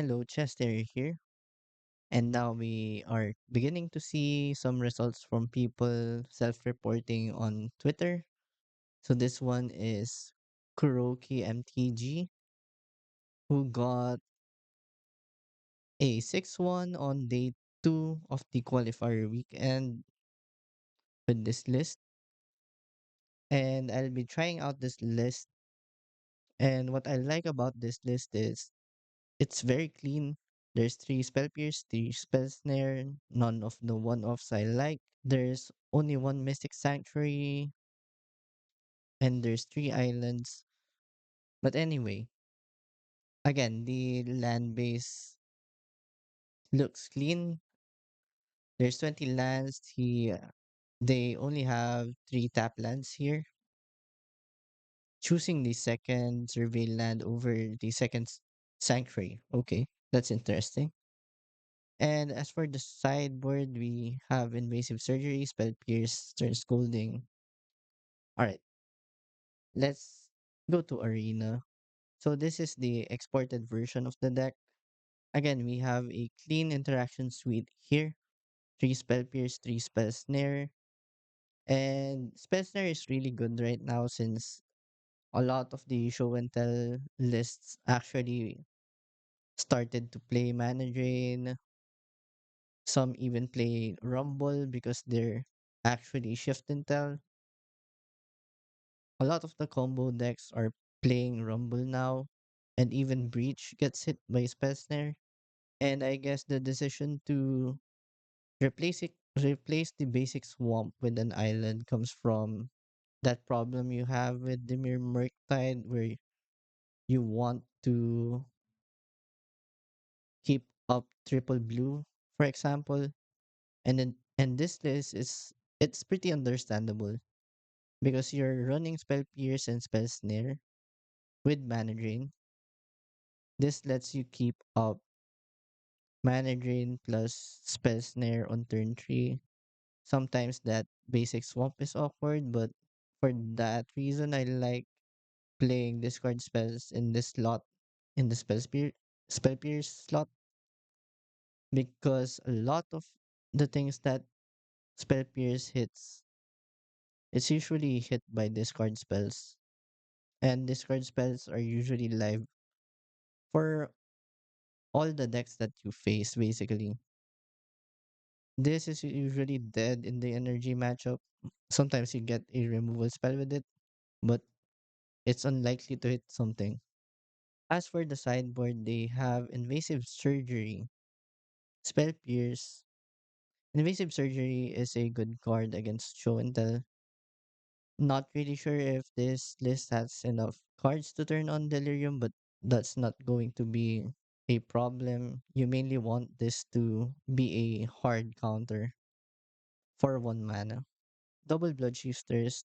Hello, Chester here. And now we are beginning to see some results from people self-reporting on Twitter. So this one is kurokimtg, who got a 6-1 on day 2 of the qualifier weekend with this list. And I'll be trying out this list. And what I like about this list is it's very clean. There's 3 spell pierce, 3 spell snare, none of the one-offs I like. There's only one Mystic Sanctuary, and there's 3 islands. But anyway, again, the land base looks clean. There's 20 lands. They only have 3 tap lands here. Choosing the second survey land over the second sanctuary. Okay, that's interesting. And as for the sideboard, we have invasive surgery, spell pierce, stern scolding. All right, let's go to arena. So this is the exported version of the deck. Again, we have a clean interaction suite here. 3 spell pierce, 3 spell snare. And spell snare is really good right now since a lot of the show and tell lists actually started to play mana drain. Some even play rumble because they're actually shift and tell. A lot of the combo decks are playing rumble now, and even breach gets hit by spell snare. And I guess the decision to replace the basic swamp with an island comes from that problem you have with Dimir Murktide where you want to keep up triple blue, for example. And this list is it's pretty understandable because you're running spell pierce and spell snare with mana drain. This lets you keep up mana drain plus spell snare on turn 3. Sometimes that basic swamp is awkward, but for that reason, I like playing discard spells in this slot, in the spell pierce slot, because a lot of the things that spell pierce hits, it's usually hit by discard spells. And discard spells are usually live for all the decks that you face, basically. This is usually dead in the energy matchup. Sometimes you get a removal spell with it, but it's unlikely to hit something. As for the sideboard, they have invasive surgery, spell pierce. Invasive surgery is a good card against show and tell. Not really sure if this list has enough cards to turn on delirium, but that's not going to be a problem. You mainly want this to be a hard counter for 1 mana. Double blood shifters,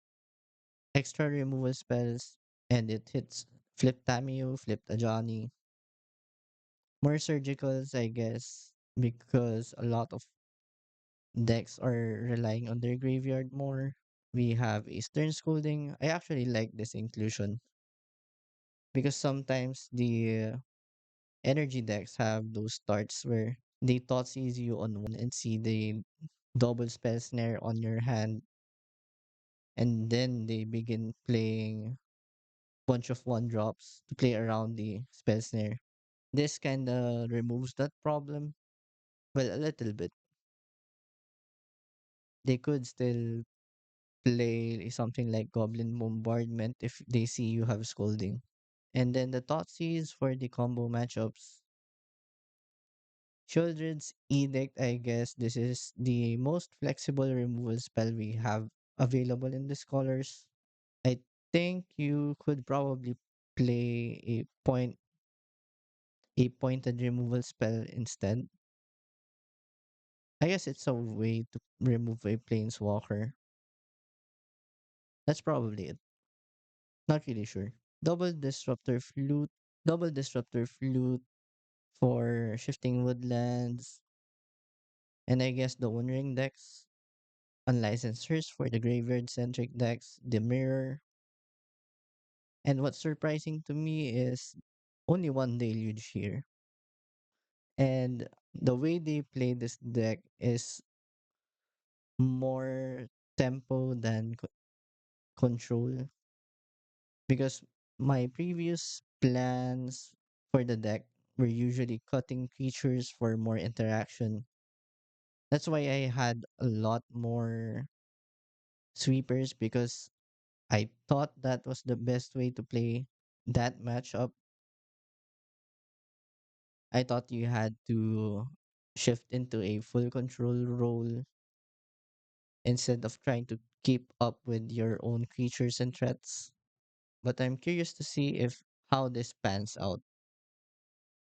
extra removal spells, and it hits flip Tamiyo, flip Ajani. More surgicals, I guess, because a lot of decks are relying on their graveyard more. We have a stern scolding. I actually like this inclusion because sometimes the energy decks have those starts where they tot seize you on 1 and see the double spell snare on your hand, and then they begin playing bunch of 1 drops to play around the spell snare. This kind of removes that problem. Well, a little bit. They could still play something like Goblin Bombardment if they see you have Scolding. And then the Thoughtseize for the combo matchups. Children's Edict, I guess this is the most flexible removal spell we have available in the Scholars. I think you could probably play a pointed removal spell instead. I guess it's a way to remove a planeswalker. That's probably it. Not really sure. Double Disruptor Flute. Double Disruptor Flute for shifting woodlands. And I guess the One Ring decks. Unlicensed for the graveyard centric decks. The Mirror. And what's surprising to me is only 1 deluge here. And the way they play this deck is more tempo than control, because my previous plans for the deck were usually cutting creatures for more interaction. That's why I had a lot more sweepers, because I thought that was the best way to play that matchup. I thought you had to shift into a full control role instead of trying to keep up with your own creatures and threats. But I'm curious to see if how this pans out.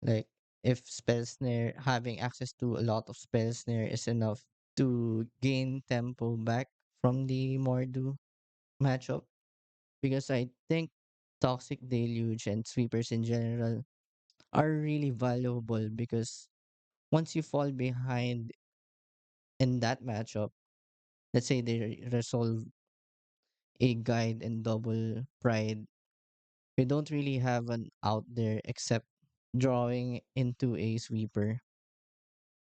Like if spell snare, having access to a lot of spell snare is enough to gain tempo back from the Mordu matchup. Because I think Toxic Deluge and sweepers in general are really valuable, because once you fall behind in that matchup, let's say they resolve a guide and double pride, you don't really have an out there except drawing into a sweeper.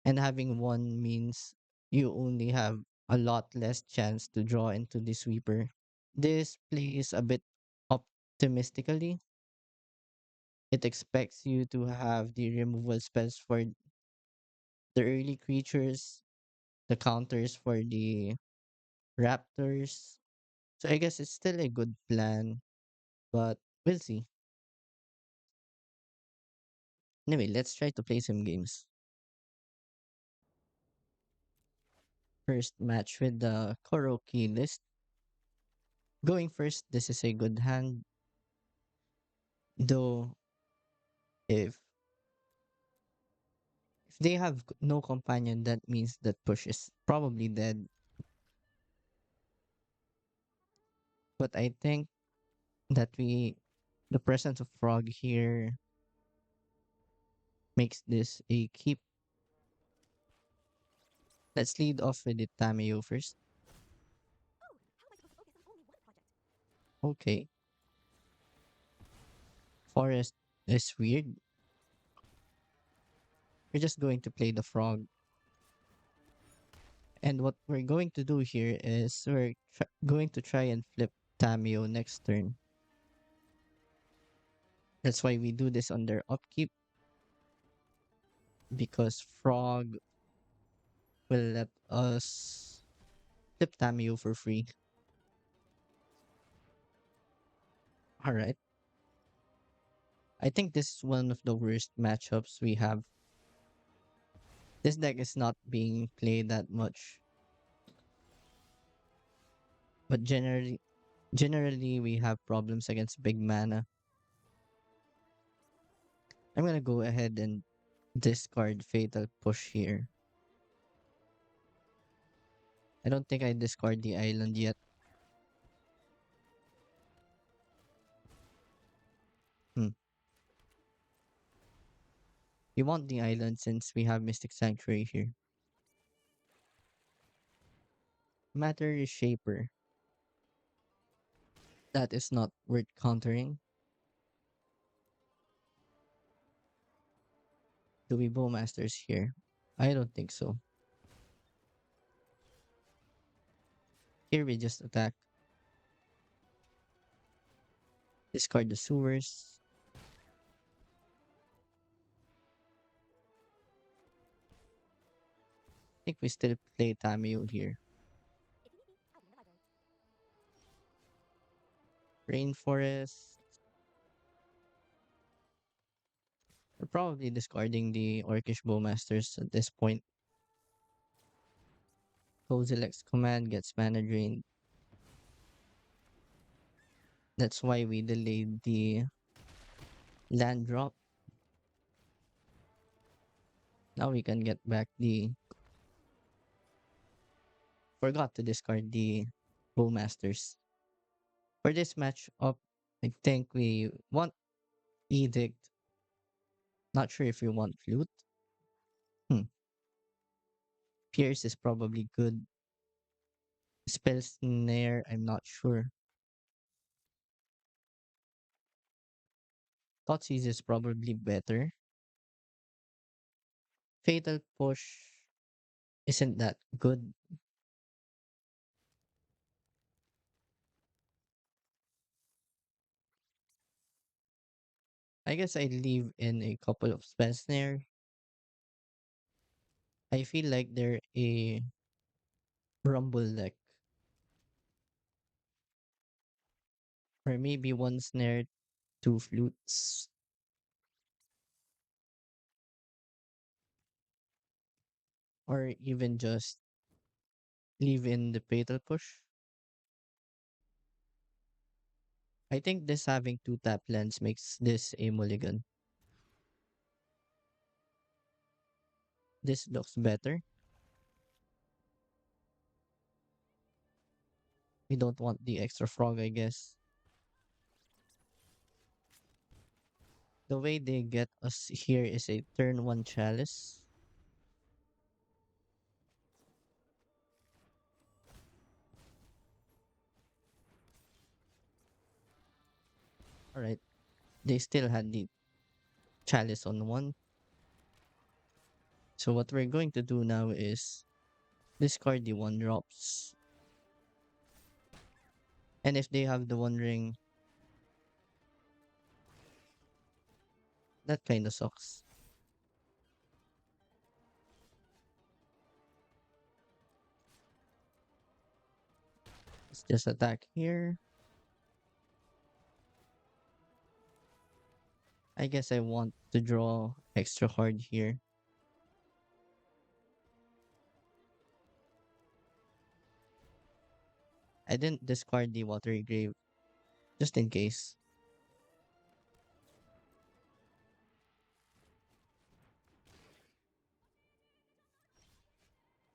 And having one means you only have a lot less chance to draw into the sweeper. This plays a bit optimistically. It expects you to have the removal spells for the early creatures, the counters for the raptors. So I guess it's still a good plan, but we'll see. Anyway, let's try to play some games. First match with the Koroki list. Going first, this is a good hand, though if they have no companion, that means that push is probably dead. But I think that the presence of frog here makes this a keep. Let's lead off with the Tameo first. Okay, forest is weird. We're just going to play the frog. And what we're going to do here is going to try and flip Tameo next turn. That's why we do this on their upkeep, because frog will let us flip Tameo for free. Alright. I think this is one of the worst matchups we have. This deck is not being played that much, but generally we have problems against big mana. I'm gonna go ahead and discard Fatal Push here. I don't think I discard the island yet. Hmm. You want the island since we have Mystic Sanctuary here. Matter is Shaper. That is not worth countering. Do we Bowmasters here? I don't think so. Here we just attack. Discard the sewers. I think we still play Tameo here. Rainforest. We're probably discarding the Orcish Bowmasters at this point. Kozilek's command gets mana drained. That's why we delayed the land drop. Now we can get back the... Forgot to discard the Bowmasters. For this match up, I think we want Edict. Not sure if we want Flute. Hmm. Pierce is probably good. Spell Snare, I'm not sure. Thoughtseize is probably better. Fatal Push isn't that good. I guess I leave in a couple of spell snare. I feel like they're a rumble deck. Or maybe one snare, two flutes, or even just leave in the Fatal Push. I think this having two tap lands makes this a mulligan. This looks better. We don't want the extra frog, I guess. The way they get us here is a turn one chalice. Alright, they still had the chalice on one. So what we're going to do now is discard the one drops. And if they have the one ring, that kind of sucks. Let's just attack here. I guess I want to draw extra hard here. I didn't discard the watery grave just in case.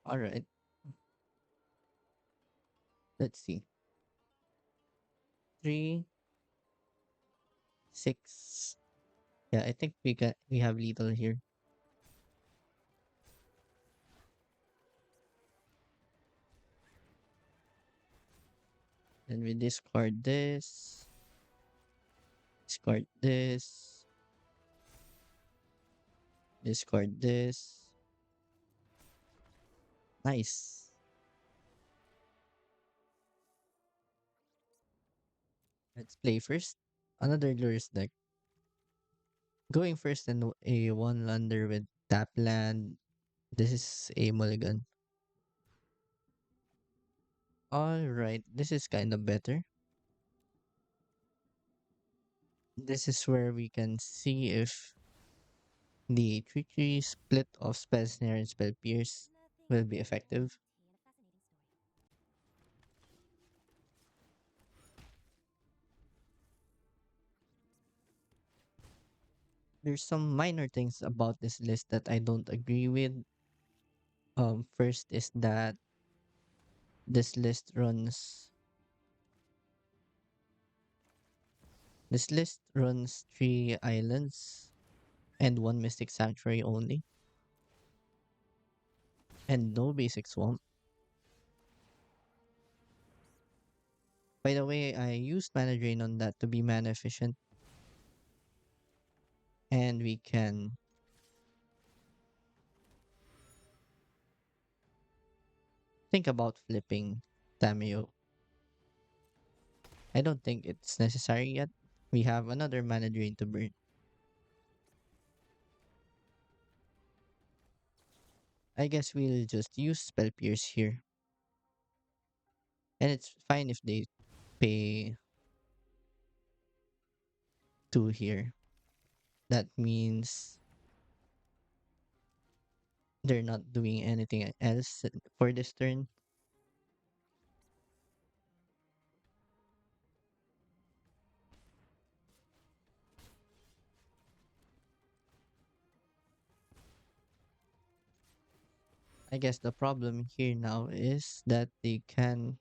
Alright, let's see. 3, 6. Yeah, I think we have lethal here. Then we discard this. Discard this. Discard this. Nice. Let's play first. Another glorious deck. Going first in a one lander with tap land. This is a mulligan. Alright, this is kind of better. This is where we can see if the 3-3 split of spell snare and spell pierce will be effective. There's some minor things about this list that I don't agree with. First is that this list runs three islands and one mystic sanctuary only, and no basic swamp. By the way, I used mana drain on that to be mana efficient, and we can think about flipping Tameo. I don't think it's necessary yet. We have another mana drain to burn. I guess we'll just use spell pierce here. And it's fine if they pay 2 here. That means they're not doing anything else for this turn. I guess the problem here now is that they can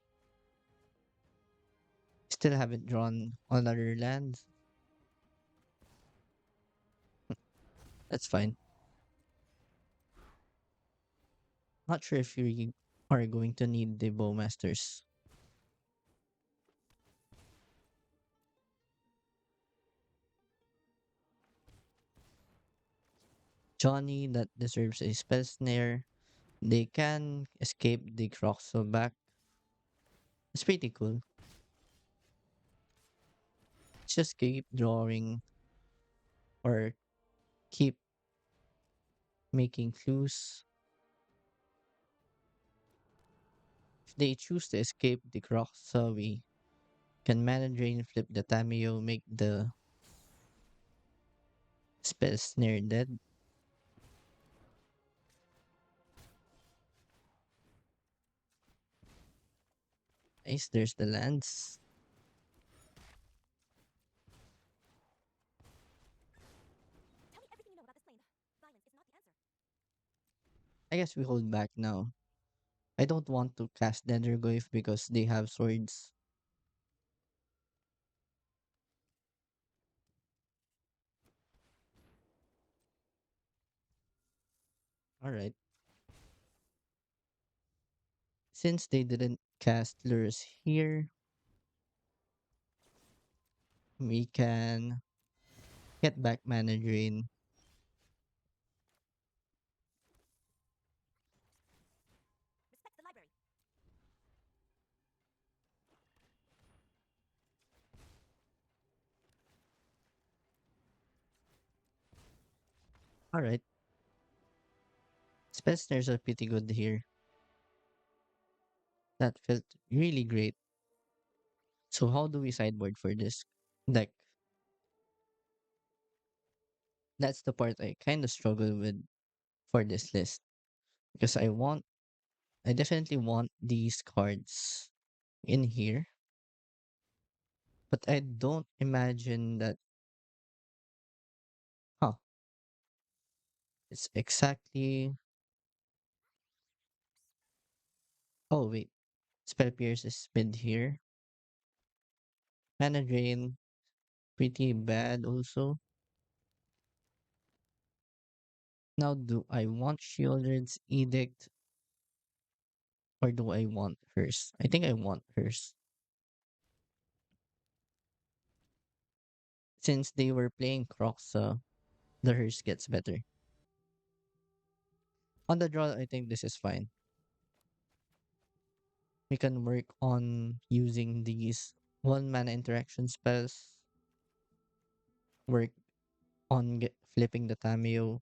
still haven't drawn on other lands. That's fine. Not sure if you are going to need the Bowmasters. Johnny that deserves a spell snare. They can escape the Croxel back. It's pretty cool. Just keep drawing or keep making clues. If they choose to escape the Croxel, we can mana drain, flip the Tameo, make the spell snare dead. Nice, there's the lands. I guess we hold back now. I don't want to cast Dendrogoyf because they have swords. Alright. Since they didn't cast lures here, we can get back mana drain. Alright. Spell snares are pretty good here. That felt really great. So how do we sideboard for this deck? That's the part I kind of struggle with for this list. Because I definitely want these cards in here. But I don't imagine that, huh, it's exactly, oh wait, Spell Pierce is mid here. Mana Drain, pretty bad also. Now, do I want Shieldred's Edict or do I want hers? I think I want hers. Since they were playing Croxa, the hers gets better. On the draw, I think this is fine. We can work on using these one mana interaction spells, work on flipping the Tameo.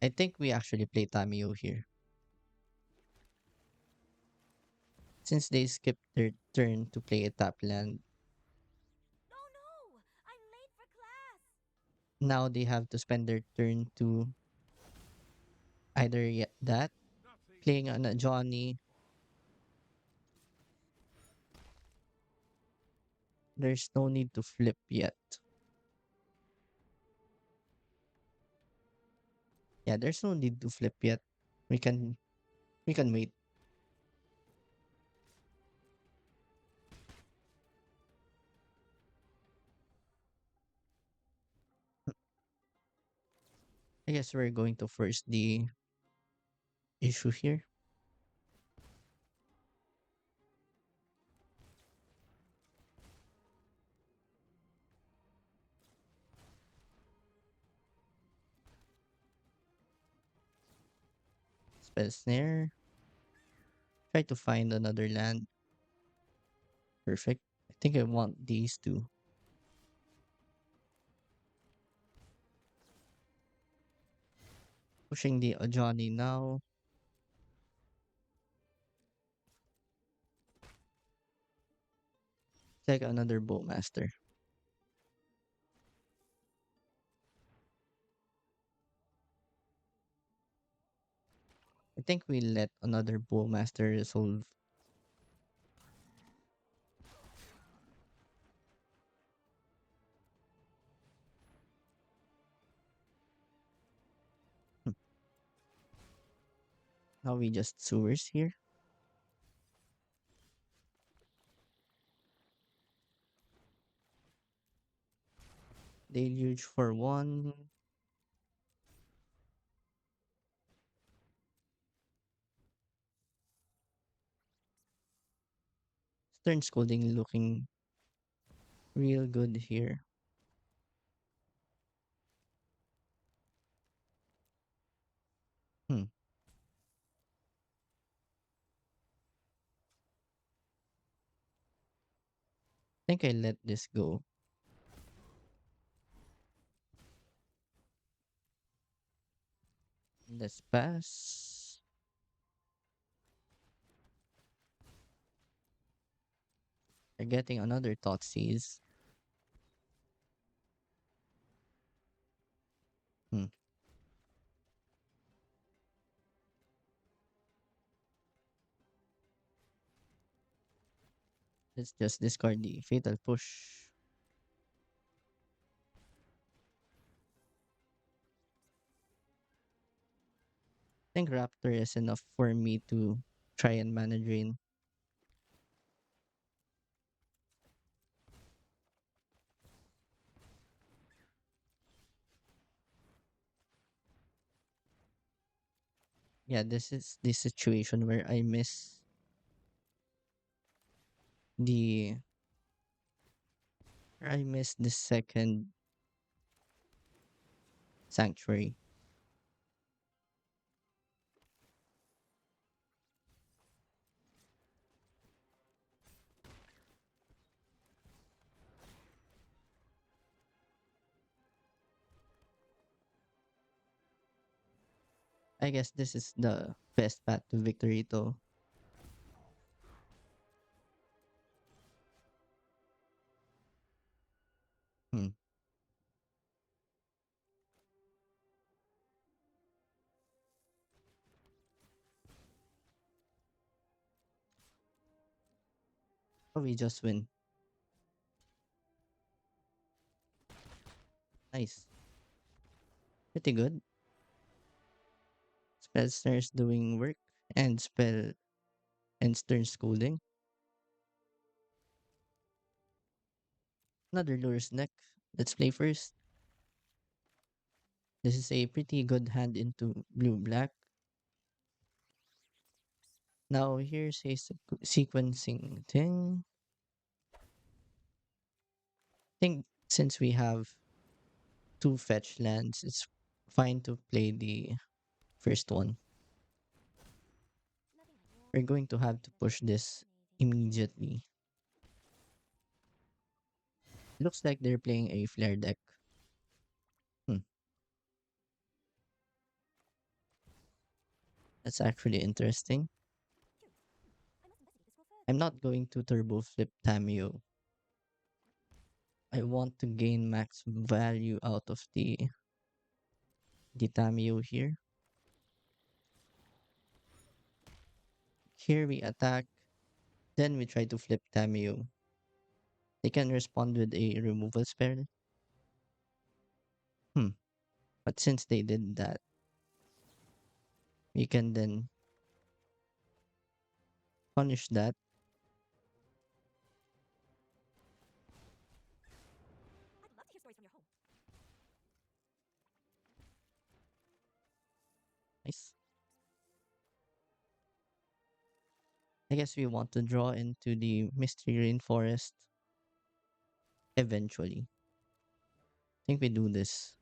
I think we actually play Tameo here. Since they skipped their turn to play a tap land, now they have to spend their turn to either that, playing on a Johnny. There's no need to flip yet. Yeah, there's no need to flip yet. We can we can wait. I guess we're going to first the issue here. Spell snare. Try to find another land. Perfect. I think I want these two. Pushing the Ajani now. Like another Bowmaster. I think we let another Bowmaster resolve. Hmm. Now we just sewers here. Deluge for one. Stern Scolding looking real good here. Hmm. Think I let this go. Let's pass. We're getting another Thoughtseize. Hmm. Let's just discard the Fatal Push. I think Raptor is enough for me to try and mana drain. Yeah, this is the situation where the I miss the second Sanctuary. I guess this is the best path to victory though. Hmm. So we just win. Nice. Pretty good. Spellsnare doing work and spell and stern schooling. Another lures deck. Let's play first. This is a pretty good hand into blue black. Now here's a sequencing thing. I think since we have two fetch lands, it's fine to play the first one. We're going to have to push this immediately. Looks like they're playing a flare deck. Hmm, that's actually interesting. I'm not going to turbo flip Tamio. I want to gain max value out of the Tamio here. Here we attack, then we try to flip Tamio. They can respond with a removal spell. Hmm. But since they did that, we can then punish that. Nice. I guess we want to draw into the Mystery Rainforest eventually. I think we do this.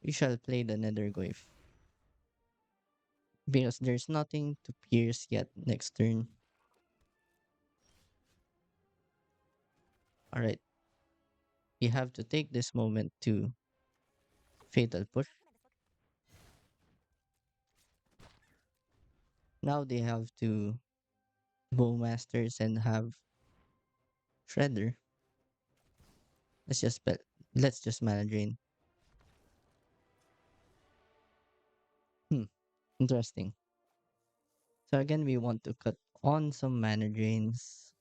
We shall play the Netherglyph because there's nothing to pierce yet next turn. Alright, we have to take this moment to Fatal Push. Now they have to Bowmasters and have Shredder. Let's just bet. Let's just mana drain. Hmm, interesting. So again, we want to cut on some mana drains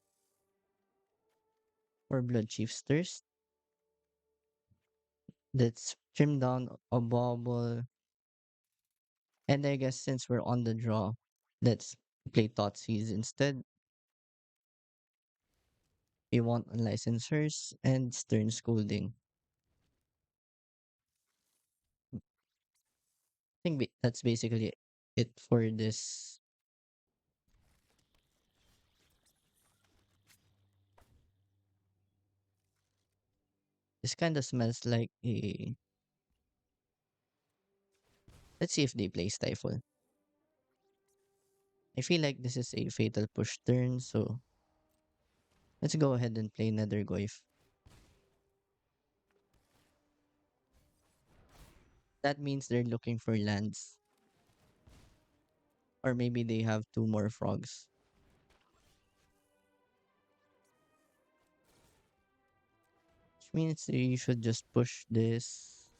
for Blood Chief's Thirst. Let's trim down a bauble. And I guess since we're on the draw, let's play Thoughtseize instead. We want Unlicensors and Stern Scolding. I think that's basically it for this This kind of smells like a. Let's see if they play Stifle. I feel like this is a fatal push turn, so let's go ahead and play Nethergoyf. That means they're looking for lands. Or maybe they have two more frogs. Which means you should just push this.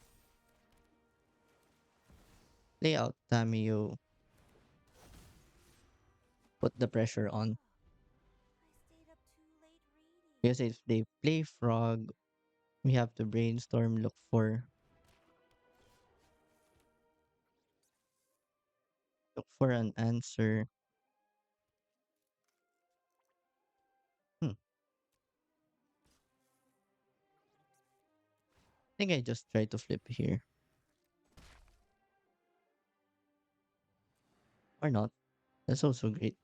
Lay out Tamio. Put the pressure on. Because if they play frog, we have to brainstorm, look for an answer. Hmm. I think I just try to flip here. Or not. That's also great.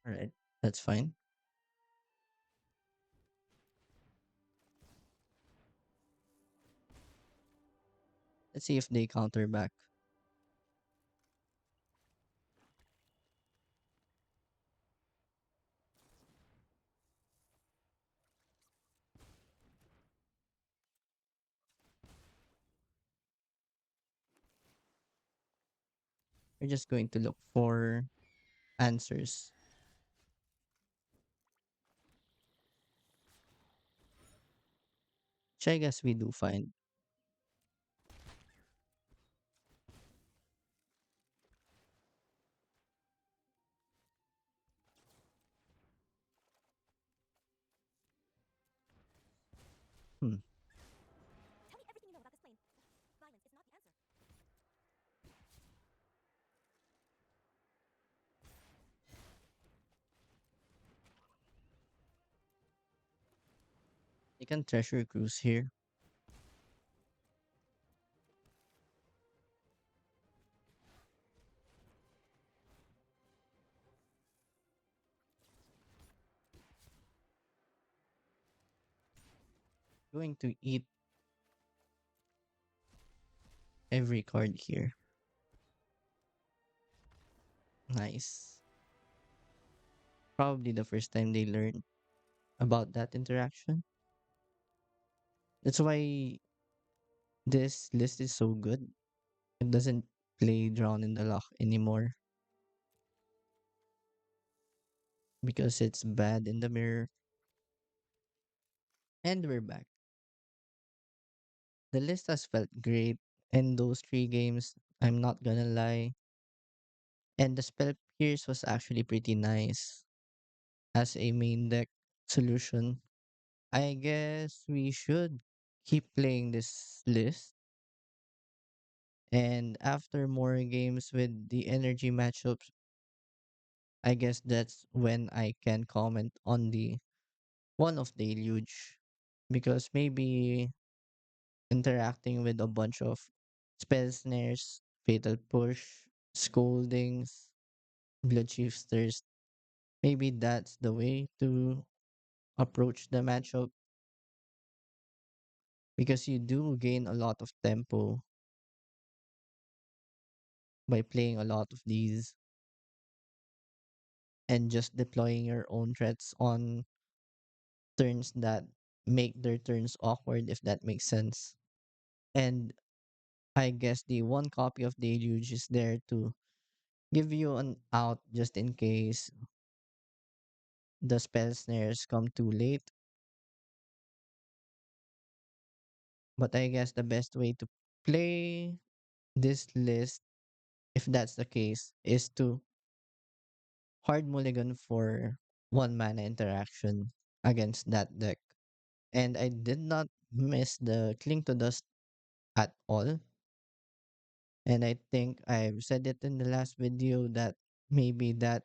Alright. That's fine. Let's see if they counter back. We're just going to look for answers. Which I guess we do find. Hmm. They can treasure cruise here. Going to eat every card here. Nice. Probably the first time they learn about that interaction. That's why this list is so good. It doesn't play Drown in the Loch anymore because it's bad in the mirror. And we're back. The list has felt great in those three games. I'm not gonna lie. And the spell pierce was actually pretty nice as a main deck solution. I guess we should keep playing this list. And after more games with the energy matchups, I guess that's when I can comment on the one of Deluge. Because maybe interacting with a bunch of spell snares, fatal push, scoldings, blood shifters, maybe that's the way to approach the matchup because you do gain a lot of tempo by playing a lot of these and just deploying your own threats on turns that make their turns awkward, if that makes sense. And I guess the one copy of Deluge is there to give you an out just in case the spell snares come too late. But I guess the best way to play this list, if that's the case, is to hard mulligan for one mana interaction against that deck. And I did not miss the Cling to Dust at all. And I think I've said it in the last video that maybe that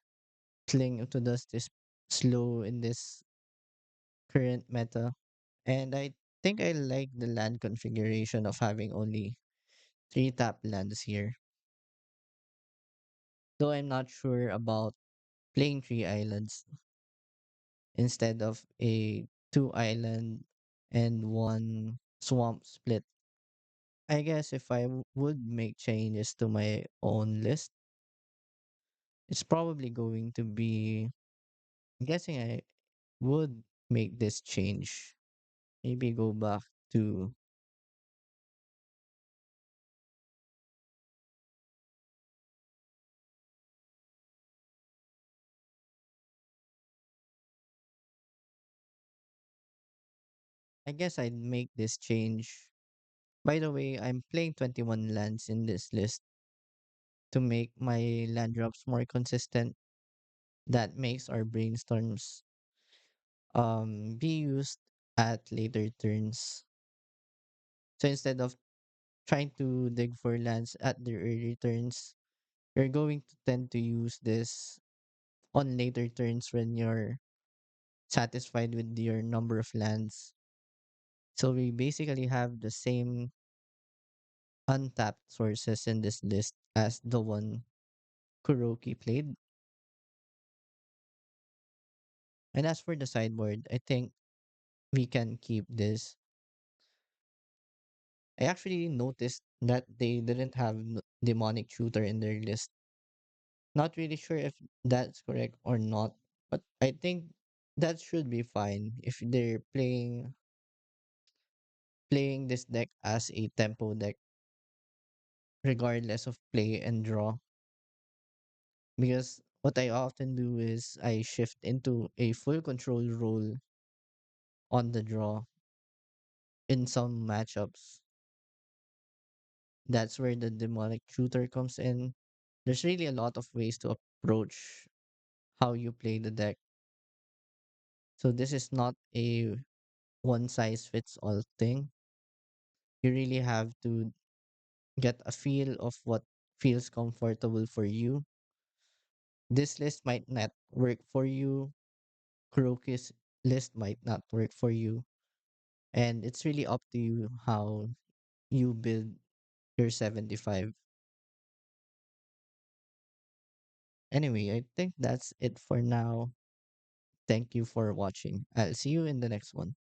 cling to dust is slow in this current meta. And I think I like the land configuration of having only three tap lands here. Though I'm not sure about playing three islands instead of a two island and one swamp split. I guess if I would make changes to my own list, it's probably going to be. I'm guessing I would make this change. Maybe go back to. I guess I'd make this change. By the way, I'm playing 21 lands in this list to make my land drops more consistent. That makes our brainstorms be used at later turns. So instead of trying to dig for lands at the early turns, you're going to tend to use this on later turns when you're satisfied with your number of lands. So we basically have the same untapped sources in this list as the one Kuroki played. And as for the sideboard, I think we can keep this. I actually noticed that they didn't have demonic shooter in their list. Not really sure if that's correct or not, but I think that should be fine if they're playing this deck as a tempo deck, regardless of play and draw. Because what I often do is I shift into a full control role on the draw in some matchups. That's where the demonic shooter comes in. There's really a lot of ways to approach how you play the deck. So this is not a one size fits all thing. You really have to get a feel of what feels comfortable for you. This list might not work for you. Kuroki's list might not work for you. And it's really up to you how you build your 75. Anyway, I think that's it for now. Thank you for watching. I'll see you in the next one.